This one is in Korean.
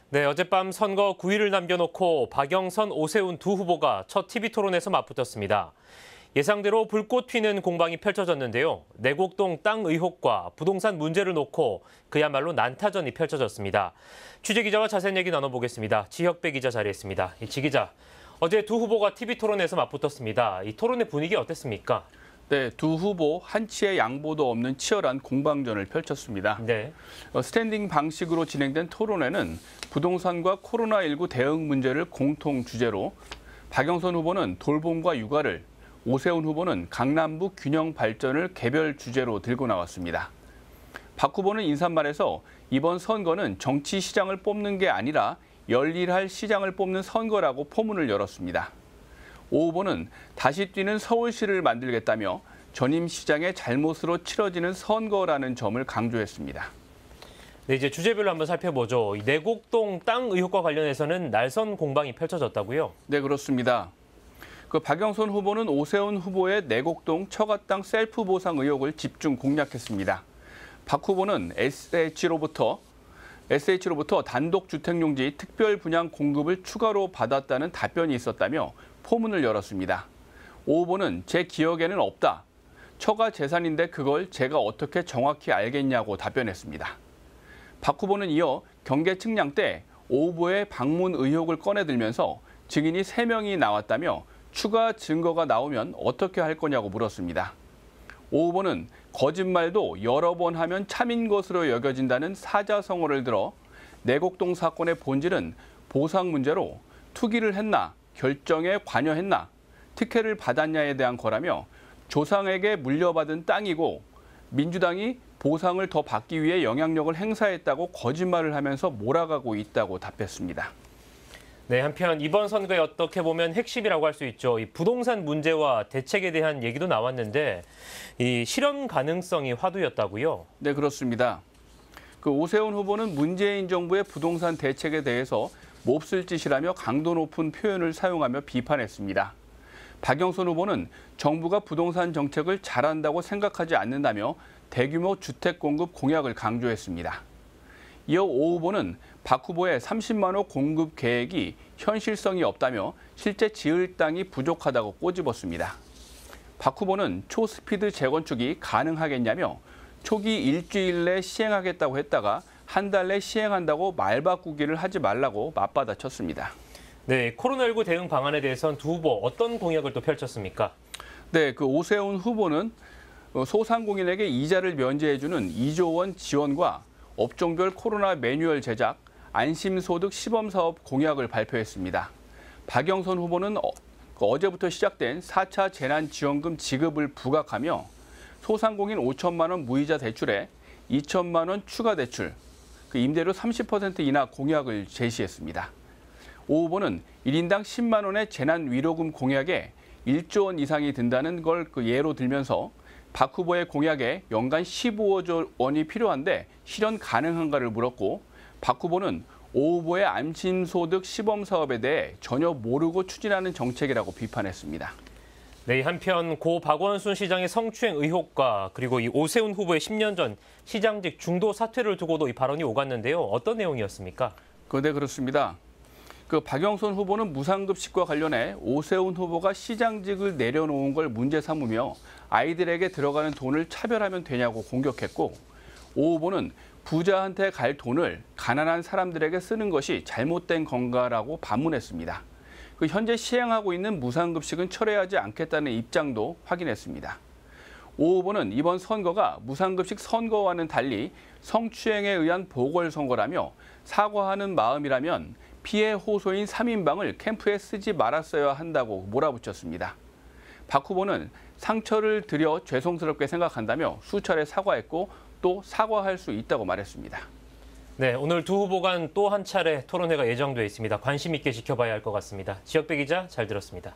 네, 어젯밤 선거 9일을 남겨놓고 박영선, 오세훈 두 후보가 첫 TV토론에서 맞붙었습니다. 예상대로 불꽃 튀는 공방이 펼쳐졌는데요. 내곡동 땅 의혹과 부동산 문제를 놓고 그야말로 난타전이 펼쳐졌습니다. 취재기자와 자세한 얘기 나눠보겠습니다. 지혁배 기자 자리했습니다. 지 기자, 어제 두 후보가 TV토론에서 맞붙었습니다. 이 토론의 분위기 어땠습니까? 네, 두 후보 한치의 양보도 없는 치열한 공방전을 펼쳤습니다. 네. 스탠딩 방식으로 진행된 토론회는 부동산과 코로나19 대응 문제를 공통 주제로 박영선 후보는 돌봄과 육아를, 오세훈 후보는 강남북 균형 발전을 개별 주제로 들고 나왔습니다. 박 후보는 인사말에서 이번 선거는 정치 시장을 뽑는 게 아니라 열일할 시장을 뽑는 선거라고 포문을 열었습니다. 오 후보는 다시 뛰는 서울시를 만들겠다며 전임 시장의 잘못으로 치러지는 선거라는 점을 강조했습니다. 네, 이제 주제별로 한번 살펴보죠. 이 내곡동 땅 의혹과 관련해서는 날선 공방이 펼쳐졌다고요? 네, 그렇습니다. 박영선 후보는 오세훈 후보의 내곡동 처가 땅 셀프 보상 의혹을 집중 공략했습니다. 박 후보는 SH로부터 단독 주택용지 특별 분양 공급을 추가로 받았다는 답변이 있었다며 포문을 열었습니다. 오 후보는 제 기억에는 없다. 처가 재산인데 그걸 제가 어떻게 정확히 알겠냐고 답변했습니다. 박 후보는 이어 경계 측량 때 오 후보의 방문 의혹을 꺼내들면서 증인이 3명이 나왔다며 추가 증거가 나오면 어떻게 할 거냐고 물었습니다. 오 후보는 거짓말도 여러 번 하면 참인 것으로 여겨진다는 사자성어를 들어 내곡동 사건의 본질은 보상 문제로 투기를 했나, 결정에 관여했나, 특혜를 받았냐에 대한 거라며 조상에게 물려받은 땅이고 민주당이 보상을 더 받기 위해 영향력을 행사했다고 거짓말을 하면서 몰아가고 있다고 답했습니다. 네, 한편 이번 선거에 어떻게 보면 핵심이라고 할 수 있죠. 이 부동산 문제와 대책에 대한 얘기도 나왔는데 이 실현 가능성이 화두였다고요? 네, 그렇습니다. 오세훈 후보는 문재인 정부의 부동산 대책에 대해서 몹쓸 짓이라며 강도 높은 표현을 사용하며 비판했습니다. 박영선 후보는 정부가 부동산 정책을 잘한다고 생각하지 않는다며 대규모 주택 공급 공약을 강조했습니다. 이어 오 후보는 박 후보의 30만 호 공급 계획이 현실성이 없다며 실제 지을 땅이 부족하다고 꼬집었습니다. 박 후보는 초스피드 재건축이 가능하겠냐며 초기 일주일 내 시행하겠다고 했다가 한 달 내 시행한다고 말 바꾸기를 하지 말라고 맞받아쳤습니다. 네, 코로나19 대응 방안에 대해서는 두 후보 어떤 공약을 또 펼쳤습니까? 네, 오세훈 후보는 소상공인에게 이자를 면제해주는 2조 원 지원과 업종별 코로나 매뉴얼 제작, 안심소득 시범사업 공약을 발표했습니다. 박영선 후보는 어제부터 시작된 4차 재난지원금 지급을 부각하며 소상공인 5천만 원 무이자 대출에 2천만 원 추가 대출, 임대료 30% 인하 공약을 제시했습니다. 오 후보는 1인당 10만 원의 재난위로금 공약에 1조 원 이상이 든다는 걸 예로 들면서 박 후보의 공약에 연간 15조 원이 필요한데 실현 가능한가를 물었고 박 후보는 오 후보의 안심소득 시범사업에 대해 전혀 모르고 추진하는 정책이라고 비판했습니다. 네, 한편 고 박원순 시장의 성추행 의혹과 그리고 이 오세훈 후보의 10년 전 시장직 중도 사퇴를 두고도 이 발언이 오갔는데요. 어떤 내용이었습니까? 네, 그렇습니다. 박영선 후보는 무상급식과 관련해 오세훈 후보가 시장직을 내려놓은 걸 문제 삼으며 아이들에게 들어가는 돈을 차별하면 되냐고 공격했고 오 후보는 부자한테 갈 돈을 가난한 사람들에게 쓰는 것이 잘못된 건가라고 반문했습니다. 현재 시행하고 있는 무상급식은 철회하지 않겠다는 입장도 확인했습니다. 오 후보는 이번 선거가 무상급식 선거와는 달리 성추행에 의한 보궐선거라며 사과하는 마음이라면 피해 호소인 3인방을 캠프에 쓰지 말았어야 한다고 몰아붙였습니다. 박 후보는 상처를 드려 죄송스럽게 생각한다며 수차례 사과했고 또 사과할 수 있다고 말했습니다. 네, 오늘 두 후보 간 또 한 차례 토론회가 예정돼 있습니다. 관심 있게 지켜봐야 할 것 같습니다. 지혁배 기자 잘 들었습니다.